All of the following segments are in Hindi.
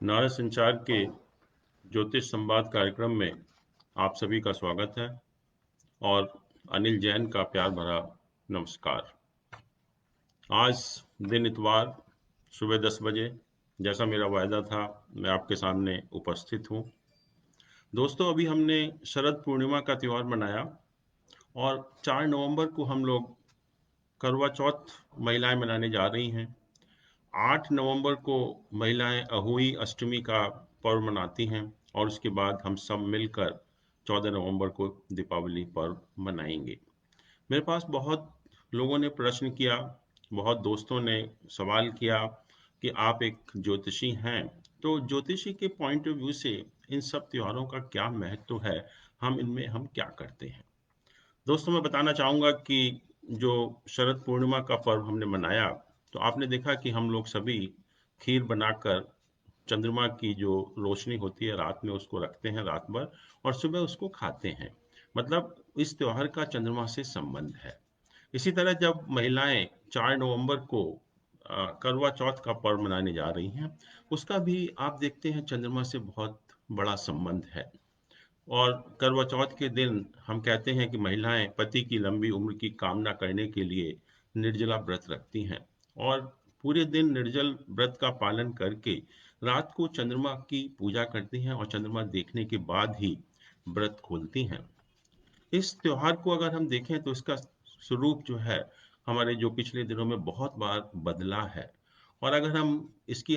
नारद संचार के ज्योतिष संवाद कार्यक्रम में आप सभी का स्वागत है और अनिल जैन का प्यार भरा नमस्कार। आज दिन इतवार सुबह 10 बजे जैसा मेरा वायदा था मैं आपके सामने उपस्थित हूँ। दोस्तों, अभी हमने शरद पूर्णिमा का त्यौहार मनाया और 4 नवंबर को हम लोग करवा चौथ महिलाएं मनाने जा रही हैं। 8 नवंबर को महिलाएं अहोई अष्टमी का पर्व मनाती हैं और उसके बाद हम सब मिलकर 14 नवंबर को दीपावली पर्व मनाएंगे। मेरे पास बहुत लोगों ने प्रश्न किया, बहुत दोस्तों ने सवाल किया कि आप एक ज्योतिषी हैं, तो ज्योतिषी के पॉइंट ऑफ व्यू से इन सब त्योहारों का क्या महत्व है, हम क्या करते हैं। दोस्तों, मैं बताना चाहूँगा कि जो शरद पूर्णिमा का पर्व हमने मनाया, तो आपने देखा कि हम लोग सभी खीर बनाकर चंद्रमा की जो रोशनी होती है रात में उसको रखते हैं रात भर और सुबह उसको खाते हैं। मतलब इस त्योहार का चंद्रमा से संबंध है। इसी तरह जब महिलाएं 4 नवंबर को करवा चौथ का पर्व मनाने जा रही हैं, उसका भी आप देखते हैं चंद्रमा से बहुत बड़ा संबंध है। और करवा चौथ के दिन हम कहते हैं कि महिलाएं पति की लंबी उम्र की कामना करने के लिए निर्जला व्रत रखती हैं और पूरे दिन निर्जल व्रत का पालन करके रात को चंद्रमा की पूजा करती हैं और चंद्रमा देखने के बाद ही व्रत खोलती हैं। इस त्योहार को अगर हम देखें तो इसका स्वरूप जो है हमारे जो पिछले दिनों में बहुत बार बदला है। और अगर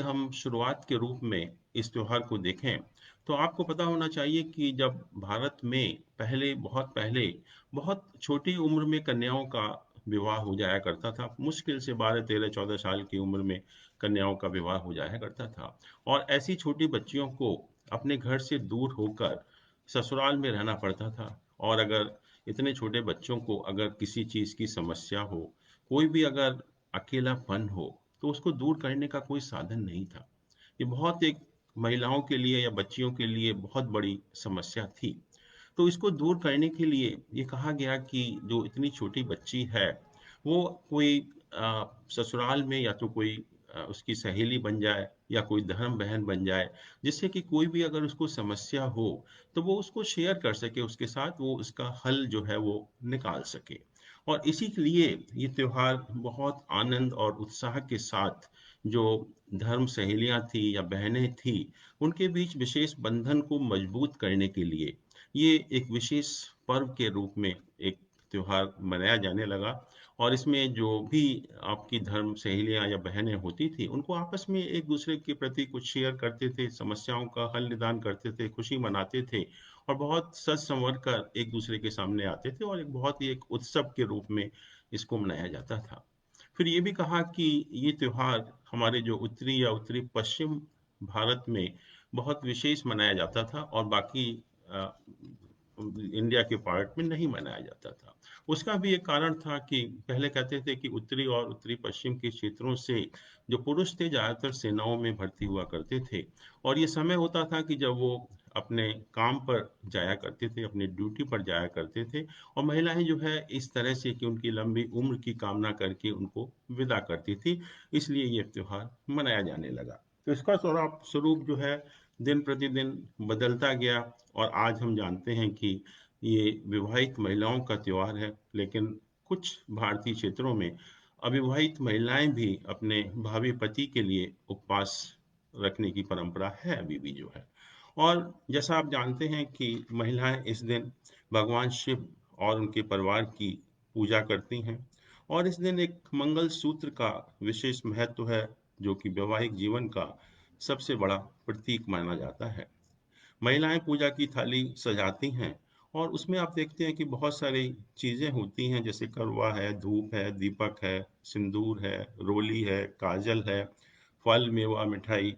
हम शुरुआत के रूप में इस त्योहार को देखें तो आपको पता होना चाहिए कि जब भारत में पहले बहुत छोटी उम्र में कन्याओं का विवाह हो जाया करता था। मुश्किल से 12 13 14 साल की उम्र में कन्याओं का विवाह हो जाया करता था और ऐसी छोटी बच्चियों को अपने घर से दूर होकर ससुराल में रहना पड़ता था। और अगर इतने छोटे बच्चों को अगर किसी चीज़ की समस्या हो, कोई भी अगर अकेलापन हो, तो उसको दूर करने का कोई साधन नहीं था। ये बहुत एक महिलाओं के लिए या बच्चियों के लिए बहुत बड़ी समस्या थी। तो इसको दूर करने के लिए ये कहा गया कि जो इतनी छोटी बच्ची है, वो कोई ससुराल में या तो कोई उसकी सहेली बन जाए या कोई धर्म बहन बन जाए, जिससे कि कोई भी अगर उसको समस्या हो, तो वो उसको शेयर कर सके उसके साथ, वो उसका हल जो है वो निकाल सके। और इसी के लिए ये त्योहार बहुत आनंद और उत्साह के साथ जो धर्म सहेलियाँ थी या बहनें थी, उनके बीच विशेष बंधन को मजबूत करने के लिए ये एक विशेष पर्व के रूप में एक त्योहार मनाया जाने लगा। और इसमें जो भी आपकी धर्म सहेलियाँ या बहनें होती थी, उनको आपस में एक दूसरे के प्रति कुछ शेयर करते थे, समस्याओं का हल निदान करते थे, खुशी मनाते थे और बहुत सच संवर कर एक दूसरे के सामने आते थे और एक बहुत ही एक उत्सव के रूप में इसको मनाया जाता था। फिर ये भी कहा कि ये त्योहार हमारे जो उत्तरी या उत्तरी पश्चिम भारत में बहुत विशेष मनाया जाता था और बाकी अ, इंडिया के पार्ट में नहीं मनाया जाता था। उसका भी एक कारण था कि पहले कहते थे कि उत्तरी और उत्तरी पश्चिम के क्षेत्रों से जो पुरुष थे ज़्यादातर सेनाओं में भर्ती हुआ करते थे और ये समय होता था कि जब वो अपने काम पर जाया करते थे, अपनी ड्यूटी पर जाया करते थे और महिलाएं जो है इस तरह से कि उनकी लंबी उम्र की कामना करके उनको विदा करती थी, इसलिए ये त्योहार मनाया जाने लगा। तो इसका स्वरूप जो है दिन प्रतिदिन बदलता गया और आज हम जानते हैं कि ये विवाहित महिलाओं का त्योहार है। लेकिन कुछ भारतीय क्षेत्रों में अविवाहित महिलाएं भी अपने भावी पति के लिए उपवास रखने की परंपरा है अभी भी जो है। और जैसा आप जानते हैं कि महिलाएं इस दिन भगवान शिव और उनके परिवार की पूजा करती हैं और इस दिन एक मंगल सूत्र का विशेष महत्व है, जो कि वैवाहिक जीवन का सबसे बड़ा प्रतीक माना जाता है। महिलाएं पूजा की थाली सजाती हैं और उसमें आप देखते हैं कि बहुत सारी चीजें होती हैं, जैसे करवा है, धूप है, दीपक है, सिंदूर है, रोली है, काजल है, फल मेवा मिठाई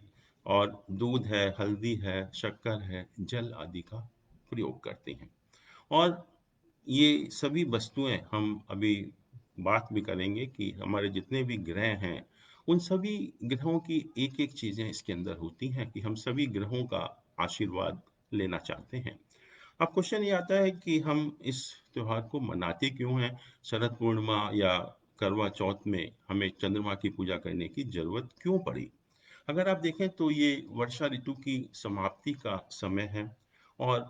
और दूध है, हल्दी है, शक्कर है, जल आदि का प्रयोग करती हैं। और ये सभी वस्तुएं हम अभी बात भी करेंगे कि हमारे जितने भी ग्रह हैं, उन सभी ग्रहों की एक एक चीजें इसके अंदर होती हैं कि हम सभी ग्रहों का आशीर्वाद लेना चाहते हैं। अब क्वेश्चन ये आता है कि हम इस त्योहार को मनाते क्यों हैं। शरद पूर्णिमा या करवा चौथ में हमें चंद्रमा की पूजा करने की जरूरत क्यों पड़ी। अगर आप देखें तो ये वर्षा ऋतु की समाप्ति का समय है। और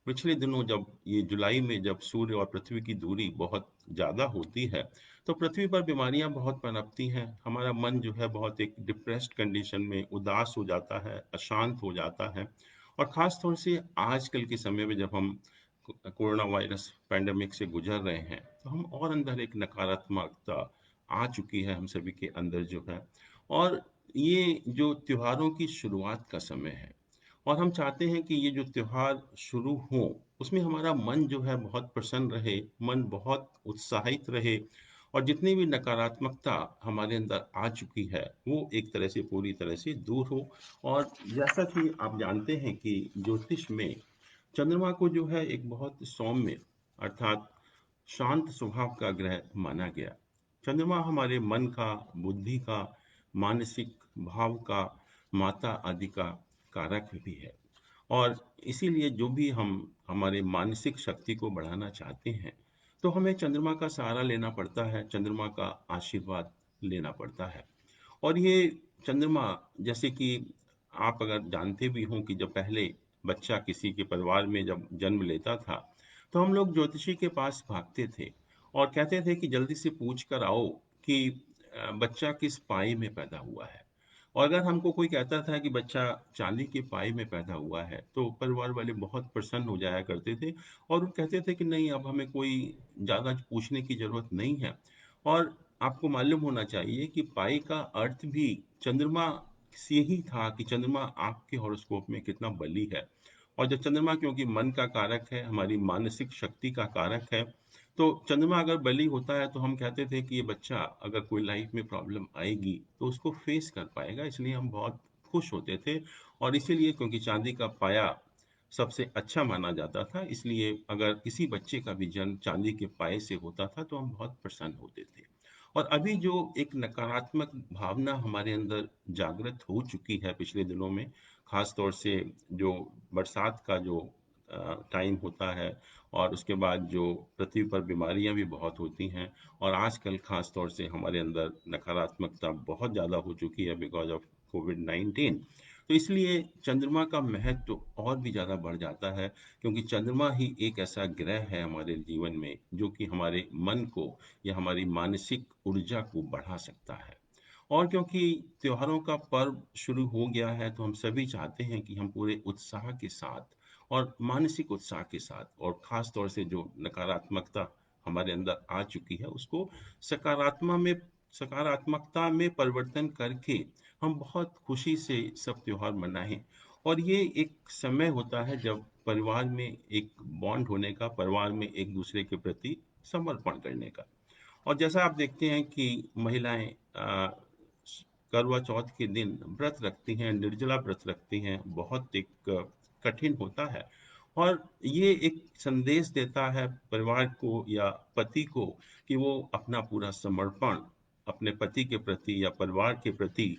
पिछले दिनों जब ये जुलाई में जब सूर्य और पृथ्वी की दूरी बहुत ज़्यादा होती है, तो पृथ्वी पर बीमारियां बहुत पनपती हैं। हमारा मन जो है बहुत एक डिप्रेस्ड कंडीशन में उदास हो जाता है, अशांत हो जाता है। और ख़ास तौर से आजकल के समय में जब हम कोरोना वायरस पैंडेमिक से गुजर रहे हैं, तो हम और अंदर एक नकारात्मकता आ चुकी है हम सभी के अंदर जो है। और ये जो त्योहारों की शुरुआत का समय है, और हम चाहते हैं कि ये जो त्योहार शुरू हो, उसमें हमारा मन जो है बहुत प्रसन्न रहे, मन बहुत उत्साहित रहे, और जितनी भी नकारात्मकता हमारे अंदर आ चुकी है वो एक तरह से पूरी तरह से दूर हो। और जैसा कि आप जानते हैं कि ज्योतिष में चंद्रमा को जो है एक बहुत सौम्य अर्थात शांत स्वभाव का ग्रह माना गया। चंद्रमा हमारे मन का, बुद्धि का, मानसिक भाव का, माता आदि का कारक भी है। और इसीलिए जो भी हम हमारे मानसिक शक्ति को बढ़ाना चाहते हैं, तो हमें चंद्रमा का सहारा लेना पड़ता है, चंद्रमा का आशीर्वाद लेना पड़ता है। और ये चंद्रमा, जैसे कि आप अगर जानते भी हों कि जब पहले बच्चा किसी के परिवार में जब जन्म लेता था, तो हम लोग ज्योतिषी के पास भागते थे और कहते थे कि जल्दी से पूछ कर आओ कि बच्चा किस पाई में पैदा हुआ है। और अगर हमको कोई कहता था कि बच्चा चांदी के पाई में पैदा हुआ है, तो परिवार वाले बहुत प्रसन्न हो जाया करते थे और वो कहते थे कि नहीं, अब हमें कोई ज़्यादा पूछने की ज़रूरत नहीं है। और आपको मालूम होना चाहिए कि पाई का अर्थ भी चंद्रमा से ही था कि चंद्रमा आपके हॉरोस्कोप में कितना बली है। और जब चंद्रमा, क्योंकि मन का कारक है, हमारी मानसिक शक्ति का कारक है, तो चंद्रमा अगर बली होता है तो हम कहते थे कि ये बच्चा अगर कोई लाइफ में प्रॉब्लम आएगी तो उसको फेस कर पाएगा, इसलिए हम बहुत खुश होते थे। और इसीलिए क्योंकि चांदी का पाया सबसे अच्छा माना जाता था, इसलिए अगर किसी बच्चे का भी जन्म चांदी के पाए से होता था तो हम बहुत प्रसन्न होते थे। और अभी जो एक नकारात्मक भावना हमारे अंदर जागृत हो चुकी है पिछले दिनों में, खास तौर से जो बरसात का जो टाइम होता है, और उसके बाद जो पृथ्वी पर बीमारियां भी बहुत होती हैं, और आजकल खास तौर से हमारे अंदर नकारात्मकता बहुत ज़्यादा हो चुकी है बिकॉज ऑफ कोविड-19। तो इसलिए चंद्रमा का महत्व और भी ज़्यादा बढ़ जाता है, क्योंकि चंद्रमा ही एक ऐसा ग्रह है हमारे जीवन में जो कि हमारे मन को या हमारी मानसिक ऊर्जा को बढ़ा सकता है। और क्योंकि त्योहारों का पर्व शुरू हो गया है, तो हम सभी चाहते हैं कि हम पूरे उत्साह के साथ और मानसिक उत्साह के साथ, और ख़ास तौर से जो नकारात्मकता हमारे अंदर आ चुकी है उसको सकारात्मक में सकारात्मकता में परिवर्तन करके हम बहुत खुशी से सब त्योहार मनाएं। और ये एक समय होता है जब परिवार में एक बॉन्ड होने का, परिवार में एक दूसरे के प्रति समर्पण करने का। और जैसा आप देखते हैं कि महिलाएं करवा चौथ के दिन व्रत रखती हैं, निर्जला व्रत रखती हैं, बहुत एक कठिन होता है। और ये एक संदेश देता है परिवार को या पति को कि वो अपना पूरा समर्पण अपने पति के प्रति या परिवार के प्रति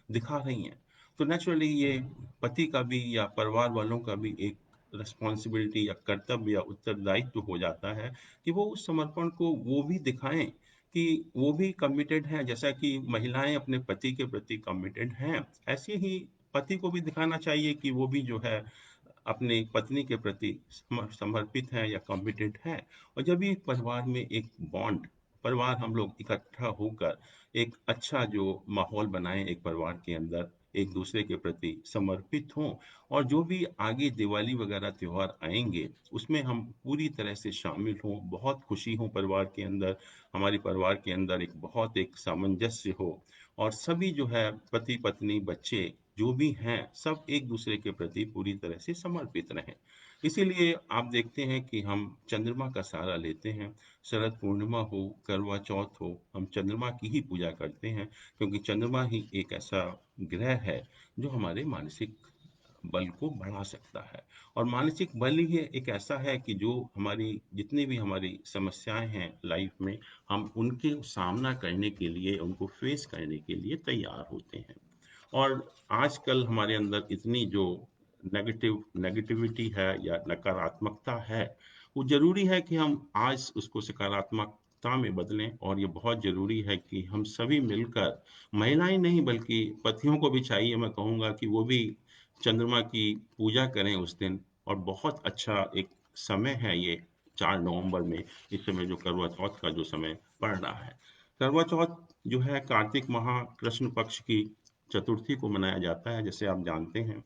दिखा रही हैं। तो नेचुरली ये पति का भी या परिवार वालों का भी एक रिस्पॉन्सिबिलिटी या कर्तव्य या उत्तरदायित्व हो जाता है कि वो उस समर्पण को वो भी दिखाएं कि वो भी कमिटेड हैं, जैसा कि महिलाएं अपने पति के प्रति कमिटेड हैं, ऐसे ही पति को भी दिखाना चाहिए कि वो भी जो है अपने पत्नी के प्रति समर्पित हैं या कमिटेड हैं। और जब भी परिवार में एक बॉन्ड, परिवार हम लोग इकट्ठा होकर एक अच्छा जो माहौल बनाएं एक परिवार के अंदर, एक दूसरे के प्रति समर्पित हों, और जो भी आगे दिवाली वगैरह त्योहार आएंगे उसमें हम पूरी तरह से शामिल हों, बहुत खुशी हो परिवार के अंदर, हमारे परिवार के अंदर एक बहुत एक सामंजस्य हो, और सभी जो है पति पत्नी बच्चे जो भी हैं सब एक दूसरे के प्रति पूरी तरह से समर्पित रहें। इसीलिए आप देखते हैं कि हम चंद्रमा का सहारा लेते हैं। शरद पूर्णिमा हो, करवा चौथ हो, हम चंद्रमा की ही पूजा करते हैं, क्योंकि चंद्रमा ही एक ऐसा ग्रह है जो हमारे मानसिक बल को बढ़ा सकता है। और मानसिक बल ही एक ऐसा है कि जो हमारी जितनी भी हमारी समस्याएं हैं लाइफ में, हम उनके सामना करने के लिए, उनको फेस करने के लिए तैयार होते हैं। और आजकल हमारे अंदर इतनी जो नेगेटिविटी है या नकारात्मकता है, वो ज़रूरी है कि हम आज उसको सकारात्मक सकारात्मकता में बदलें। और ये बहुत ज़रूरी है कि हम सभी मिलकर, महिलाएं नहीं बल्कि पतियों को भी चाहिए, मैं कहूँगा कि वो भी चंद्रमा की पूजा करें उस दिन। और बहुत अच्छा एक समय है ये 4 नवंबर में, इस समय जो करवा चौथ का जो समय पड़ रहा है। करवा चौथ जो है कार्तिक माह कृष्ण पक्ष की चतुर्थी को मनाया जाता है, जैसे आप जानते हैं।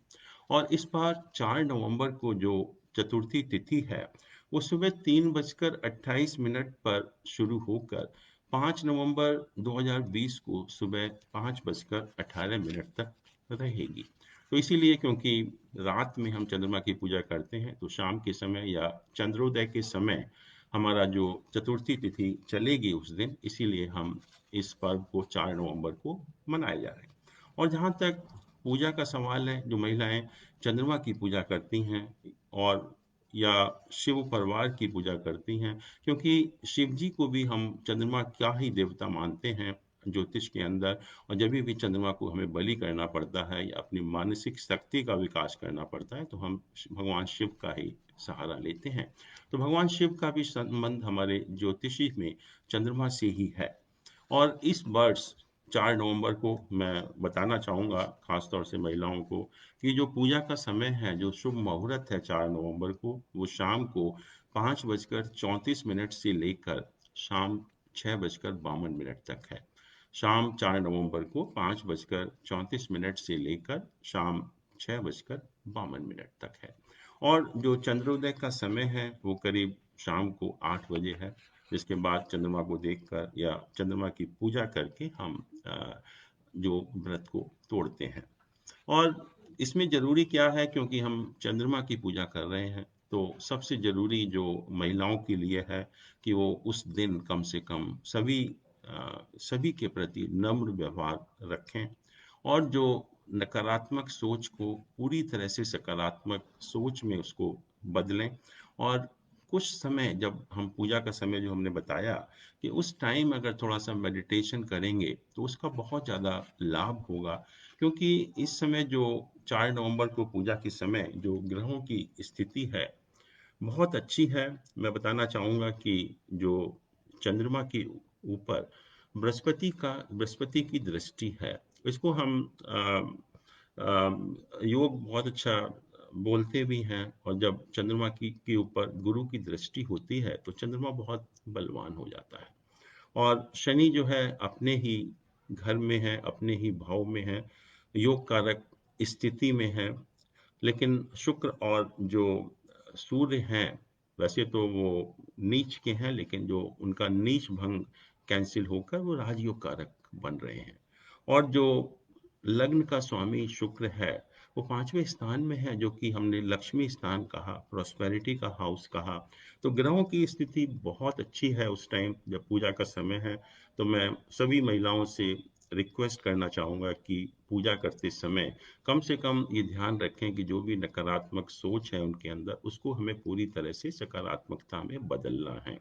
और इस बार 4 नवंबर को जो चतुर्थी तिथि है, वो सुबह 3:28 पर शुरू होकर 5 नवंबर 2020 को सुबह 5:18 तक रहेगी। तो इसीलिए, क्योंकि रात में हम चंद्रमा की पूजा करते हैं, तो शाम के समय या चंद्रोदय के समय हमारा जो चतुर्थी तिथि चलेगी उस दिन, इसीलिए हम इस पर्व को 4 नवंबर को मनाए जा रहे हैं। और जहाँ तक पूजा का सवाल है, जो महिलाएं चंद्रमा की पूजा करती हैं और या शिव परिवार की पूजा करती हैं, क्योंकि शिव जी को भी हम चंद्रमा का ही देवता मानते हैं ज्योतिष के अंदर। और जब भी चंद्रमा को हमें बलि करना पड़ता है या अपनी मानसिक शक्ति का विकास करना पड़ता है, तो हम भगवान शिव का ही सहारा लेते हैं। तो भगवान शिव का भी संबंध हमारे ज्योतिषी में चंद्रमा से ही है। और इस वर्ष 4 नवंबर को मैं बताना चाहूँगा खास तौर से महिलाओं को, कि जो पूजा का समय है, जो शुभ मुहूर्त है 4 नवंबर को, वो शाम को 5:34 से लेकर शाम 6:52 तक है। शाम 4 नवंबर को 5:34 से लेकर शाम 6:52 तक है। और जो चंद्रोदय का समय है, वो करीब शाम को 8 बजे है, जिसके बाद चंद्रमा को देखकर या चंद्रमा की पूजा करके हम जो व्रत को तोड़ते हैं। और इसमें ज़रूरी क्या है, क्योंकि हम चंद्रमा की पूजा कर रहे हैं, तो सबसे ज़रूरी जो महिलाओं के लिए है कि वो उस दिन कम से कम सभी के प्रति नम्र व्यवहार रखें। और जो नकारात्मक सोच को पूरी तरह से सकारात्मक सोच में उसको बदलें। और कुछ समय, जब हम पूजा का समय जो हमने बताया, कि उस टाइम अगर थोड़ा सा मेडिटेशन करेंगे तो उसका बहुत ज़्यादा लाभ होगा। क्योंकि इस समय जो 4 नवंबर को पूजा के समय जो ग्रहों की स्थिति है, बहुत अच्छी है। मैं बताना चाहूँगा कि जो चंद्रमा के ऊपर बृहस्पति की दृष्टि है, इसको हम योग बहुत अच्छा बोलते भी हैं। और जब चंद्रमा के ऊपर गुरु की दृष्टि होती है, तो चंद्रमा बहुत बलवान हो जाता है। और शनि जो है अपने ही घर में है, अपने ही भाव में है, योग कारक स्थिति में है। लेकिन शुक्र और जो सूर्य हैं, वैसे तो वो नीच के हैं, लेकिन जो उनका नीच भंग कैंसिल होकर वो राजयोग कारक बन रहे हैं। और जो लग्न का स्वामी शुक्र है, वो 5वें स्थान में है, जो कि हमने लक्ष्मी स्थान कहा, प्रॉस्पेरिटी का हाउस कहा। तो ग्रहों की स्थिति बहुत अच्छी है उस टाइम जब पूजा का समय है। तो मैं सभी महिलाओं से रिक्वेस्ट करना चाहूँगा कि पूजा करते समय कम से कम ये ध्यान रखें कि जो भी नकारात्मक सोच है उनके अंदर, उसको हमें पूरी तरह से सकारात्मकता में बदलना है।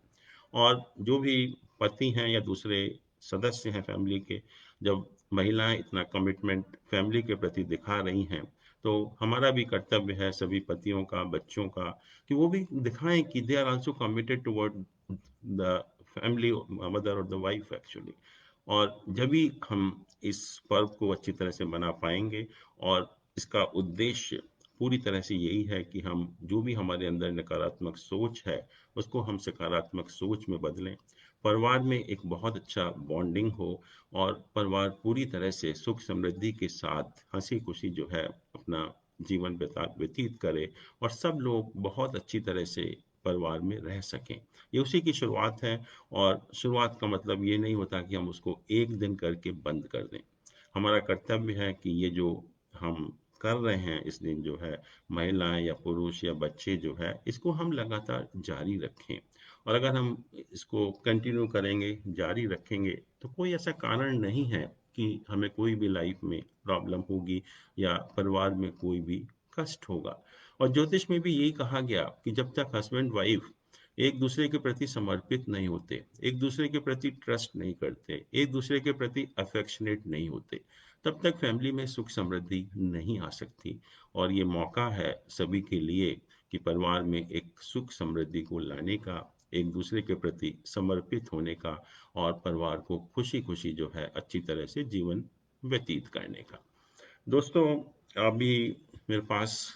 और जो भी पति हैं या दूसरे सदस्य हैं फैमिली के, जब महिलाएं इतना कमिटमेंट फैमिली के प्रति दिखा रही हैं, तो हमारा भी कर्तव्य है सभी पतियों का, बच्चों का, कि वो भी दिखाएं कि they are also committed toward the family, mother और द वाइफ एक्चुअली। और जब भी हम इस पर्व को अच्छी तरह से मना पाएंगे, और इसका उद्देश्य पूरी तरह से यही है कि हम जो भी हमारे अंदर नकारात्मक सोच है, उसको हम सकारात्मक सोच में बदलें। परिवार में एक बहुत अच्छा बॉन्डिंग हो, और परिवार पूरी तरह से सुख समृद्धि के साथ हंसी खुशी जो है अपना जीवन व्यतीत करे, और सब लोग बहुत अच्छी तरह से परिवार में रह सकें। ये उसी की शुरुआत है। और शुरुआत का मतलब ये नहीं होता कि हम उसको एक दिन करके बंद कर दें। हमारा कर्तव्य है कि ये जो हम कर रहे हैं इस दिन, जो है महिलाएं या पुरुष या बच्चे जो है, इसको हम लगातार जारी रखें। और अगर हम इसको कंटिन्यू करेंगे, जारी रखेंगे, तो कोई ऐसा कारण नहीं है कि हमें कोई भी लाइफ में प्रॉब्लम होगी या परिवार में कोई भी कष्ट होगा। और ज्योतिष में भी यही कहा गया कि जब तक हस्बैंड वाइफ एक दूसरे के प्रति समर्पित नहीं होते, एक दूसरे के प्रति ट्रस्ट नहीं करते, एक दूसरे के प्रति अफेक्शनेट नहीं होते, तब तक फैमिली में सुख समृद्धि नहीं आ सकती। और ये मौका है सभी के लिए कि परिवार में एक सुख समृद्धि को लाने का, एक दूसरे के प्रति समर्पित होने का और परिवार को खुशी खुशी जो है अच्छी तरह से जीवन व्यतीत करने का। दोस्तों, अभी मेरे पास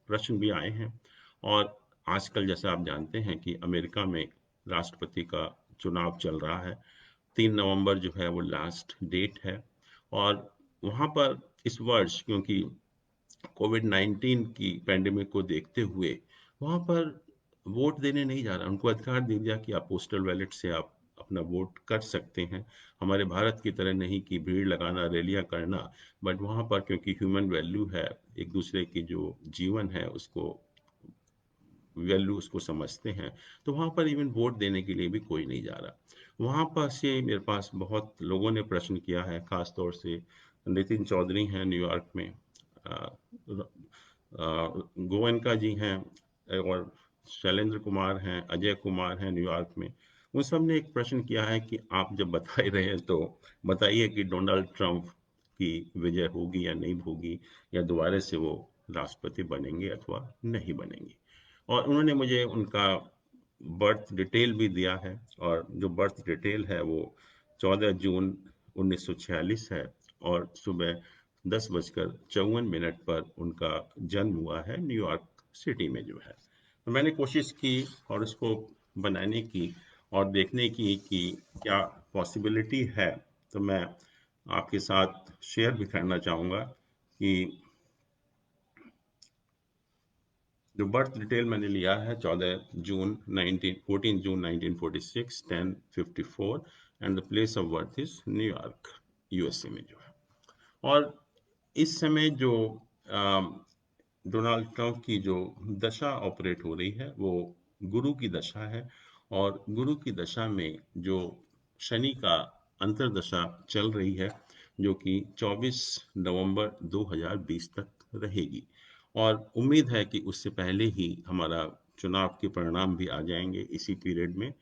प्रश्न भी आए हैं। और आजकल जैसा आप जानते हैं कि अमेरिका में राष्ट्रपति का चुनाव चल रहा है। 3 नवंबर जो है वो लास्ट डेट है। और वहाँ पर इस वर्ष, क्योंकि कोविड-19 की पैंडेमिक को देखते हुए, वहाँ पर वोट देने नहीं जा रहा। उनको अधिकार दे दिया कि आप पोस्टल बैलेट से आप अपना वोट कर सकते हैं। हमारे भारत की तरह नहीं कि भीड़ लगाना, रैलियाँ करना, बट वहाँ पर क्योंकि ह्यूमन वैल्यू है, एक दूसरे की जो जीवन है उसको वैल्यू उसको समझते हैं, तो वहाँ पर इवन वोट देने के लिए भी कोई नहीं जा रहा। वहाँ पर से मेरे पास बहुत लोगों ने प्रश्न किया है, खास तौर से नितिन चौधरी हैं न्यूयॉर्क में, गोयनका जी हैं, और शैलेंद्र कुमार हैं, अजय कुमार हैं न्यूयॉर्क में। उन सब ने एक प्रश्न किया है कि आप जब बता ही रहे हैं तो बताइए कि डोनाल्ड ट्रंप की विजय होगी या नहीं होगी, या दोबारा से वो राष्ट्रपति बनेंगे अथवा नहीं बनेंगे। और उन्होंने मुझे उनका बर्थ डिटेल भी दिया है। और जो बर्थ डिटेल है वो 14 जून 1946 है। और सुबह 10:54 पर उनका जन्म हुआ है न्यूयॉर्क सिटी में जो है। तो मैंने कोशिश की और उसको बनाने की और देखने की कि क्या पॉसिबिलिटी है। तो मैं आपके साथ शेयर भी करना चाहूँगा कि जो बर्थ डिटेल मैंने लिया है, 14 जून 1946, 10:54, and the place of birth is New York, USA में जो है। और इस समय जो डोनाल्ड ट्रंप की जो दशा ऑपरेट हो रही है वो गुरु की दशा है। और गुरु की दशा में जो शनि का अंतर्दशा चल रही है, जो कि 24 नवंबर 2020 तक रहेगी। और उम्मीद है कि उससे पहले ही हमारा चुनाव के परिणाम भी आ जाएंगे इसी पीरियड में।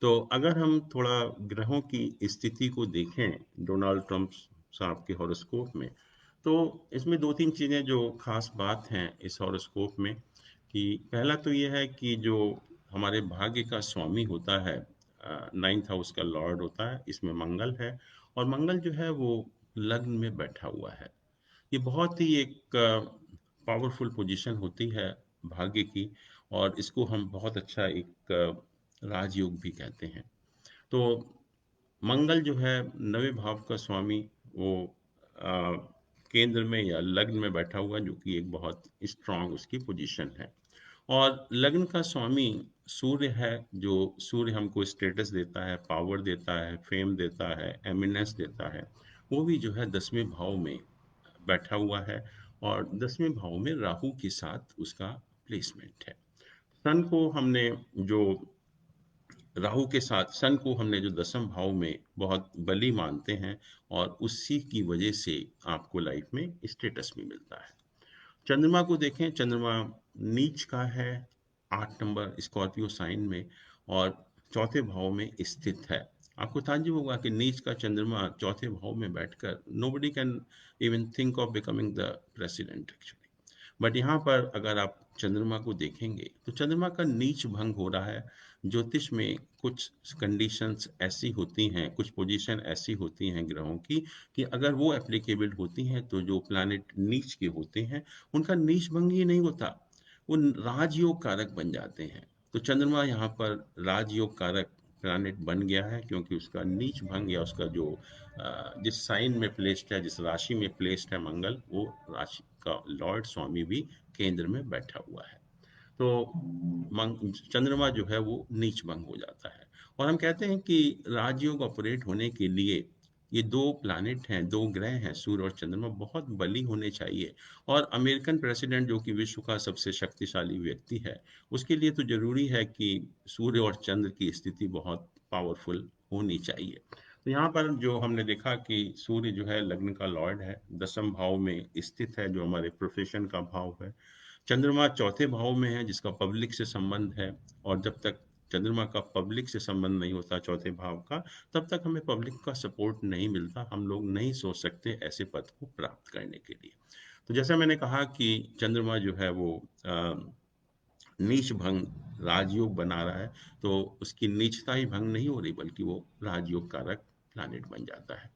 तो अगर हम थोड़ा ग्रहों की स्थिति को देखें डोनाल्ड ट्रंप साहब के हॉरोस्कोप में, तो इसमें दो तीन चीज़ें जो खास बात हैं इस हॉरोस्कोप में, कि पहला तो ये है कि जो हमारे भाग्य का स्वामी होता है, 9th हाउस का लॉर्ड होता है, इसमें मंगल है। और मंगल जो है वो लग्न में बैठा हुआ है। ये बहुत ही एक पावरफुल पोजीशन होती है भाग्य की। और इसको हम बहुत अच्छा एक राजयोग भी कहते हैं। तो मंगल जो है 9वें भाव का स्वामी, वो आ, केंद्र में या लग्न में बैठा हुआ, जो कि एक बहुत स्ट्रांग उसकी पोजीशन है। और लग्न का स्वामी सूर्य है, जो सूर्य हमको स्टेटस देता है, पावर देता है, फेम देता है, एमिनेंस देता है। वो भी जो है 10वें भाव में बैठा हुआ है। और 10वें भाव में राहु के साथ उसका प्लेसमेंट है। सन को हमने जो राहु के साथ सन को हमने जो 10म भाव में बहुत बली मानते हैं। और उसी की वजह से आपको लाइफ में स्टेटस भी मिलता है। चंद्रमा को देखें, चंद्रमा नीच का है 8 नंबर स्कॉर्पियो साइन में, और चौथे भाव में स्थित है। आपको ताज्जुब होगा कि नीच का चंद्रमा चौथे भाव में बैठकर nobody can even think of becoming the president actually. But यहाँ पर अगर आप चंद्रमा को देखेंगे तो चंद्रमा का नीच भंग हो रहा है। ज्योतिष में कुछ कंडीशंस ऐसी होती हैं, कुछ पोजीशन ऐसी होती हैं ग्रहों की, कि अगर वो एप्लीकेबल होती हैं तो जो प्लैनेट नीच के होते हैं उनका नीच भंग ही नहीं होता, वो राजयोग कारक बन जाते हैं। तो चंद्रमा यहाँ पर राजयोग कारक प्लैनेट बन गया है, क्योंकि उसका नीच भंग या उसका जो जिस साइन में प्लेस्ड है, जिस राशि में प्लेस्ड है मंगल, वो राशि का लॉर्ड स्वामी भी केंद्र में बैठा हुआ है। तो चंद्रमा जो है वो नीच भंग हो जाता है। और हम कहते हैं कि राजयोग ऑपरेट होने के लिए ये दो प्लैनेट हैं, दो ग्रह हैं, सूर्य और चंद्रमा, बहुत बली होने चाहिए। और अमेरिकन प्रेसिडेंट जो कि विश्व का सबसे शक्तिशाली व्यक्ति है, उसके लिए तो जरूरी है कि सूर्य और चंद्र की स्थिति बहुत पावरफुल होनी चाहिए। तो यहाँ पर जो हमने देखा कि सूर्य जो है लग्न का लॉर्ड है, 10म भाव में स्थित है, जो हमारे प्रोफेशन का भाव है। चंद्रमा चौथे भाव में है, जिसका पब्लिक से संबंध है। और जब तक चंद्रमा का पब्लिक से संबंध नहीं होता चौथे भाव का, तब तक हमें पब्लिक का सपोर्ट नहीं मिलता, हम लोग नहीं सोच सकते ऐसे पद को प्राप्त करने के लिए। तो जैसा मैंने कहा कि चंद्रमा जो है वो नीच भंग राजयोग बना रहा है, तो उसकी नीचता ही भंग नहीं हो रही, बल्कि वो राजयोग कारक प्लैनेट बन जाता है।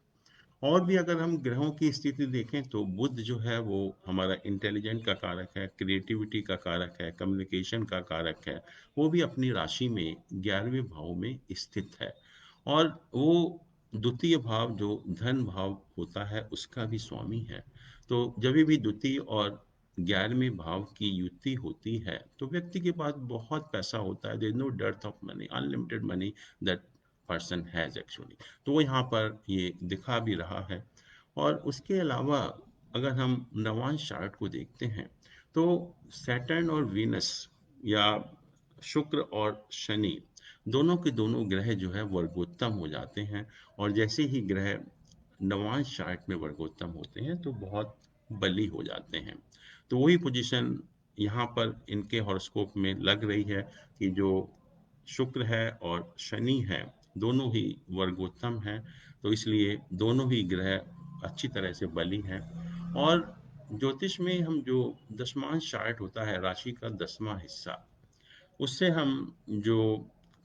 और भी अगर हम ग्रहों की स्थिति देखें तो बुध जो है वो हमारा इंटेलिजेंट का कारक है, क्रिएटिविटी का कारक है, कम्युनिकेशन का कारक है। वो भी अपनी राशि में 11वें भाव में स्थित है, और वो द्वितीय भाव जो धन भाव होता है उसका भी स्वामी है। तो जब भी द्वितीय और 11वें भाव की युति होती है तो व्यक्ति के पास बहुत पैसा होता है। There is no dearth of money, unlimited money that person has actually. तो वो यहाँ पर ये दिखा भी रहा है। और उसके अलावा अगर हम नवांश चार्ट को देखते हैं तो सैटर्न और वीनस, या शुक्र और शनि, दोनों के दोनों ग्रह जो है वर्गोत्तम हो जाते हैं। और जैसे ही ग्रह नवांश चार्ट में वर्गोत्तम होते हैं तो बहुत बली हो जाते हैं। तो वही पोजीशन यहाँ पर इनके हॉरोस्कोप में लग रही है कि जो शुक्र है और शनि है दोनों ही वर्गोत्तम हैं, तो इसलिए दोनों ही ग्रह अच्छी तरह से बली हैं। और ज्योतिष में हम जो दशमांश चार्ट होता है, राशि का 10वां हिस्सा, उससे हम जो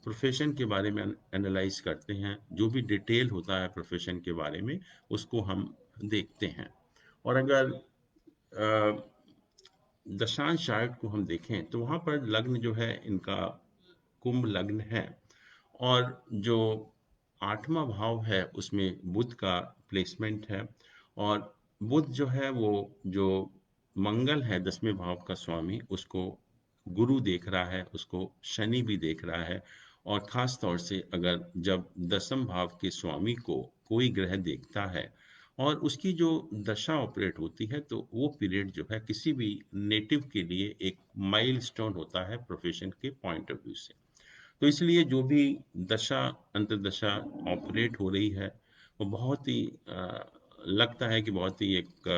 प्रोफेशन के बारे में एनालाइज करते हैं, जो भी डिटेल होता है प्रोफेशन के बारे में, उसको हम देखते हैं। और अगर दशांश चार्ट को हम देखें तो वहाँ पर लग्न जो है इनका कुंभ लग्न है, और जो 8वां भाव है उसमें बुध का प्लेसमेंट है। और बुध जो है वो जो मंगल है 10वें भाव का स्वामी, उसको गुरु देख रहा है, उसको शनि भी देख रहा है। और खास तौर से अगर जब 10वें भाव के स्वामी को कोई ग्रह देखता है और उसकी जो दशा ऑपरेट होती है, तो वो पीरियड जो है किसी भी नेटिव के लिए एक माइलस्टोन होता है प्रोफेशन के पॉइंट ऑफ व्यू से। तो इसलिए जो भी दशा अंतर्दशा ऑपरेट हो रही है वो बहुत ही लगता है कि बहुत ही एक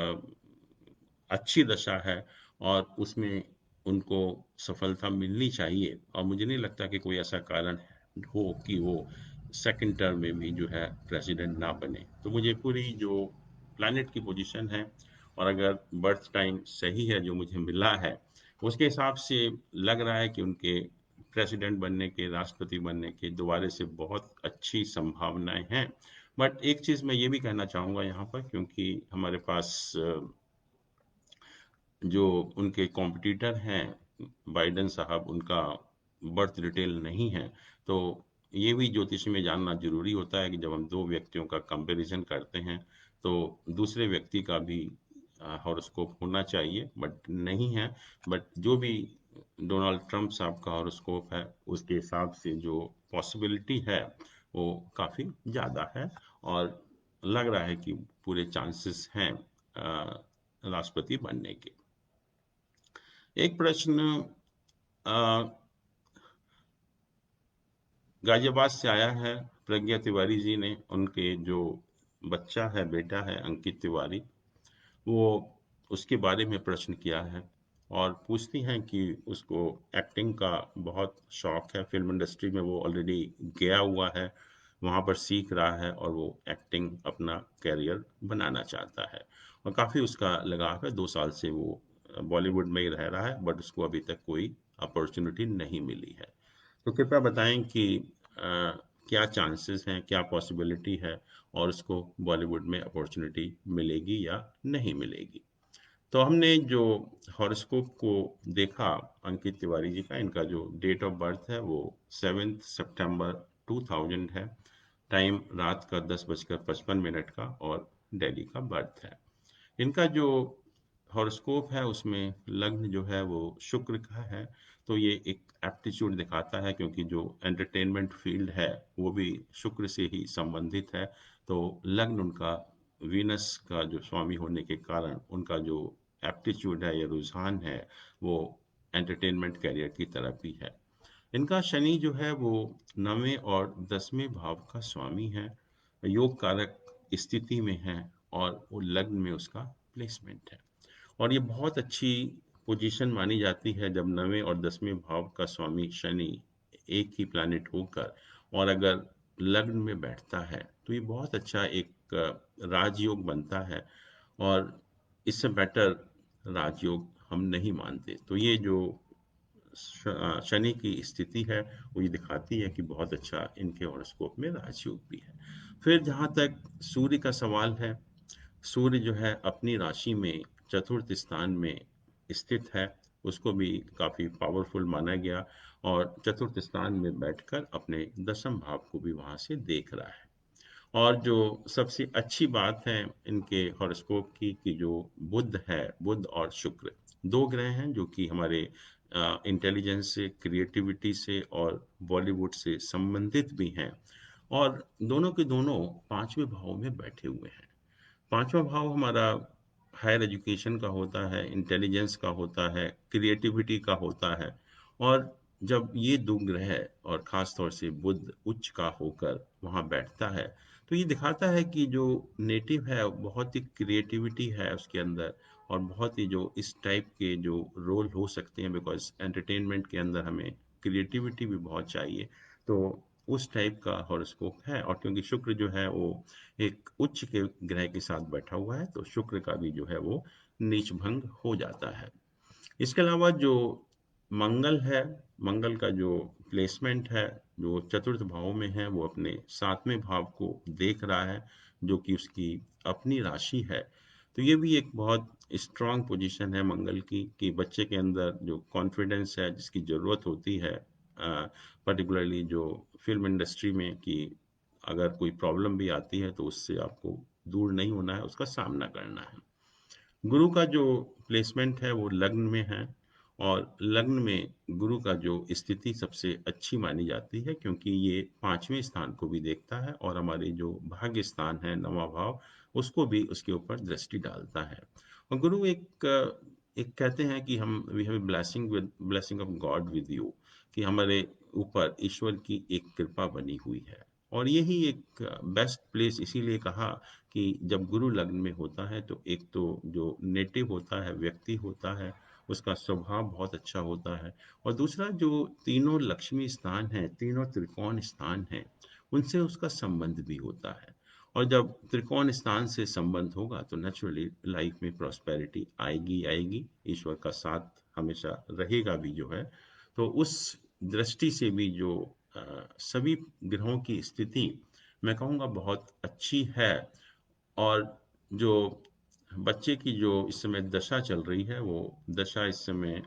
अच्छी दशा है, और उसमें उनको सफलता मिलनी चाहिए। और मुझे नहीं लगता कि कोई ऐसा कारण हो कि वो सेकंड टर्म में भी जो है प्रेसिडेंट ना बने। तो मुझे पूरी जो प्लैनेट की पोजीशन है और अगर बर्थ टाइम सही है जो मुझे मिला है, उसके हिसाब से लग रहा है कि उनके प्रेसिडेंट बनने के, राष्ट्रपति बनने के दोबारा से बहुत अच्छी संभावनाएं हैं। बट एक चीज़ मैं ये भी कहना चाहूँगा यहाँ पर, क्योंकि हमारे पास जो उनके कॉम्पिटिटर हैं बाइडेन साहब, उनका बर्थ डिटेल नहीं है। तो ये भी ज्योतिष में जानना जरूरी होता है कि जब हम दो व्यक्तियों का कंपैरिजन करते हैं तो दूसरे व्यक्ति का भी हॉरोस्कोप होना चाहिए, बट नहीं है। बट जो भी डोनाल्ड ट्रंप साहब का हॉरोस्कोप है उसके हिसाब से जो पॉसिबिलिटी है वो काफ़ी ज़्यादा है, और लग रहा है कि पूरे चांसेस हैं राष्ट्रपति बनने के। एक प्रश्न गाजियाबाद से आया है, प्रज्ञा तिवारी जी ने, उनके जो बच्चा है, बेटा है अंकित तिवारी, वो उसके बारे में प्रश्न किया है। और पूछती हैं कि उसको एक्टिंग का बहुत शौक है, फिल्म इंडस्ट्री में वो ऑलरेडी गया हुआ है, वहाँ पर सीख रहा है और वो एक्टिंग अपना कैरियर बनाना चाहता है। और काफ़ी उसका लगाव है, 2 साल से वो बॉलीवुड में ही रह रहा है, बट उसको अभी तक कोई अपॉर्चुनिटी नहीं मिली है। तो कृपया बताएं कि क्या चांसेस हैं, क्या पॉसिबिलिटी है, और उसको बॉलीवुड में अपॉर्चुनिटी मिलेगी या नहीं मिलेगी। तो हमने जो हॉरोस्कोप को देखा अंकित तिवारी जी का, इनका जो डेट ऑफ बर्थ है वो 7 सितंबर 2000 है। टाइम रात का 10:55 का, और दिल्ली का बर्थ है। इनका जो हॉरोस्कोप है उसमें लग्न जो है वो शुक्र का है। तो ये एक एप्टीट्यूड दिखाता है, क्योंकि जो एंटरटेनमेंट फील्ड है वो भी शुक्र से ही संबंधित है। तो लग्न उनका वीनस का जो स्वामी होने के कारण उनका जो एप्टीट्यूड है या रुझान है वो एंटरटेनमेंट कैरियर की तरफ ही है। इनका शनि जो है वो 9वें और 10वें भाव का स्वामी है, योग कारक स्थिति में है, और वो लग्न में उसका प्लेसमेंट है। और ये बहुत अच्छी पोजीशन मानी जाती है जब 9वें और 10वें भाव का स्वामी शनि एक ही प्लैनेट होकर और अगर लग्न में बैठता है तो ये बहुत अच्छा एक राजयोग बनता है। और इससे बेटर राजयोग हम नहीं मानते। तो ये जो शनि की स्थिति है वो ये दिखाती है कि बहुत अच्छा इनके हॉरोस्कोप में राजयोग भी है। फिर जहाँ तक सूर्य का सवाल है, सूर्य जो है अपनी राशि में चतुर्थ स्थान में स्थित है, उसको भी काफ़ी पावरफुल माना गया और चतुर्थ स्थान में बैठकर अपने दसम भाव को भी वहाँ से देख रहा है। और जो सबसे अच्छी बात है इनके हॉरोस्कोप की कि जो बुध है, बुध और शुक्र दो ग्रह हैं जो कि हमारे इंटेलिजेंस से, क्रिएटिविटी से और बॉलीवुड से संबंधित भी हैं और दोनों के दोनों पांचवें भाव में बैठे हुए हैं। पांचवा भाव हमारा हायर एजुकेशन का होता है, इंटेलिजेंस का होता है, क्रिएटिविटी का होता है और जब ये दो ग्रह और खास तौर से बुध उच्च का होकर वहाँ बैठता है तो ये दिखाता है कि जो नेटिव है बहुत ही क्रिएटिविटी है उसके अंदर और बहुत ही जो इस टाइप के जो रोल हो सकते हैं, बिकॉज एंटरटेनमेंट के अंदर हमें क्रिएटिविटी भी बहुत चाहिए। तो उस टाइप का हॉरोस्कोप है और क्योंकि शुक्र जो है वो एक उच्च के ग्रह के साथ बैठा हुआ है तो शुक्र का भी जो है वो नीच भंग हो जाता है। इसके अलावा जो मंगल है, मंगल का जो प्लेसमेंट है जो चतुर्थ भाव में है वो अपने सातवें भाव को देख रहा है जो कि उसकी अपनी राशि है। तो ये भी एक बहुत स्ट्रांग पोजीशन है मंगल की कि बच्चे के अंदर जो कॉन्फिडेंस है जिसकी ज़रूरत होती है, पर्टिकुलरली जो फिल्म इंडस्ट्री में, कि अगर कोई प्रॉब्लम भी आती है तो उससे आपको दूर नहीं होना है, उसका सामना करना है। गुरु का जो प्लेसमेंट है वो लग्न में है और लग्न में गुरु का जो स्थिति सबसे अच्छी मानी जाती है क्योंकि ये पांचवें स्थान को भी देखता है और हमारे जो भाग्य स्थान है नवा भाव उसको भी उसके ऊपर दृष्टि डालता है। और गुरु एक कहते हैं कि हम we have blessing with blessing of God with you, कि हमारे ऊपर ईश्वर की एक कृपा बनी हुई है। और यही एक बेस्ट प्लेस इसीलिए कहा कि जब गुरु लग्न में होता है तो एक तो जो नेटिव होता है, व्यक्ति होता है, उसका स्वभाव बहुत अच्छा होता है और दूसरा जो तीनों लक्ष्मी स्थान हैं, तीनों त्रिकोण स्थान हैं, उनसे उसका संबंध भी होता है। और जब त्रिकोण स्थान से संबंध होगा तो नेचुरली लाइफ में प्रॉस्पेरिटी आएगी आएगी, ईश्वर का साथ हमेशा रहेगा भी जो है। तो उस दृष्टि से भी जो सभी ग्रहों की स्थिति मैं कहूँगा बहुत अच्छी है। और जो बच्चे की जो इस समय दशा चल रही है वो दशा इस समय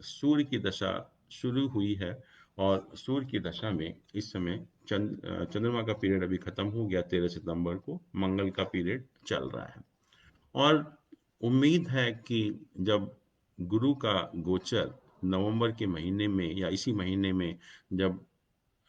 सूर्य की दशा शुरू हुई है और सूर्य की दशा में इस समय चंद्रमा का पीरियड अभी खत्म हो गया, 13 सितंबर को मंगल का पीरियड चल रहा है। और उम्मीद है कि जब गुरु का गोचर नवंबर के महीने में या इसी महीने में जब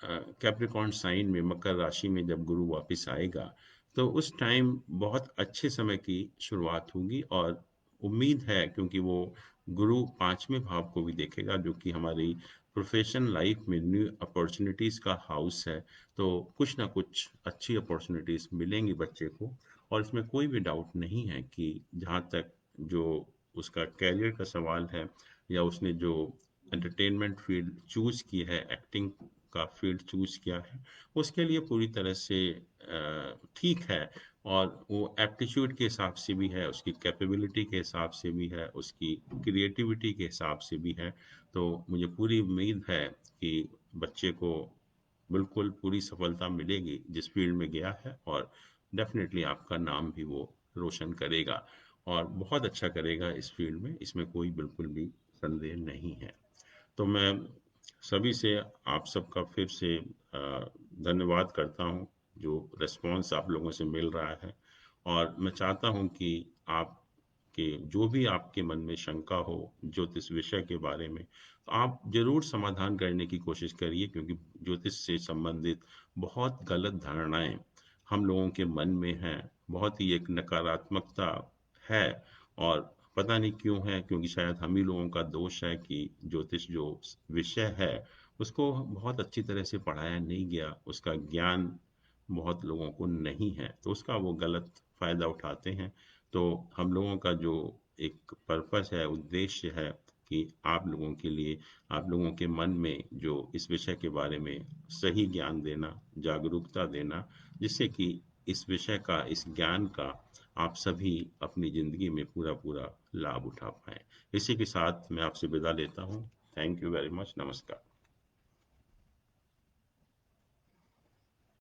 कैप्रिकॉर्न साइन में, मकर राशि में जब गुरु वापस आएगा तो उस टाइम बहुत अच्छे समय की शुरुआत होगी। और उम्मीद है क्योंकि वो गुरु पांचवें भाव को भी देखेगा जो कि हमारी प्रोफेशन लाइफ में न्यू अपॉर्चुनिटीज़ का हाउस है, तो कुछ ना कुछ अच्छी अपॉर्चुनिटीज़ मिलेंगी बच्चे को। और इसमें कोई भी डाउट नहीं है कि जहाँ तक जो उसका कैरियर का सवाल है या उसने जो एंटरटेनमेंट फील्ड चूज की है, एक्टिंग का फील्ड चूज किया है, उसके लिए पूरी तरह से ठीक है। और वो एप्टीट्यूड के हिसाब से भी है, उसकी कैपेबिलिटी के हिसाब से भी है, उसकी क्रिएटिविटी के हिसाब से भी है। तो मुझे पूरी उम्मीद है कि बच्चे को बिल्कुल पूरी सफलता मिलेगी जिस फील्ड में गया है और डेफिनेटली आपका नाम भी वो रोशन करेगा और बहुत अच्छा करेगा इस फील्ड में, इसमें कोई बिल्कुल भी संदेह नहीं है। तो मैं सभी से, आप सबका फिर से धन्यवाद करता हूँ जो रिस्पॉन्स आप लोगों से मिल रहा है। और मैं चाहता हूँ कि आप कि जो भी आपके मन में शंका हो ज्योतिष विषय के बारे में तो आप जरूर समाधान करने की कोशिश करिए, क्योंकि ज्योतिष से संबंधित बहुत गलत धारणाएं हम लोगों के मन में हैं, बहुत ही एक नकारात्मकता है। और पता नहीं क्यों है, क्योंकि शायद हम ही लोगों का दोष है कि ज्योतिष जो विषय है उसको बहुत अच्छी तरह से पढ़ाया नहीं गया, उसका ज्ञान बहुत लोगों को नहीं है तो उसका वो गलत फायदा उठाते हैं। तो हम लोगों का जो एक पर्पस है, उद्देश्य है कि आप लोगों के लिए, आप लोगों के मन में जो इस विषय के बारे में सही ज्ञान देना, जागरूकता देना, जिससे कि इस विषय का, इस ज्ञान का आप सभी अपनी ज़िंदगी में पूरा पूरा लाभ उठा पाएँ। इसी के साथ मैं आपसे विदा लेता हूँ। Thank you very much. नमस्कार।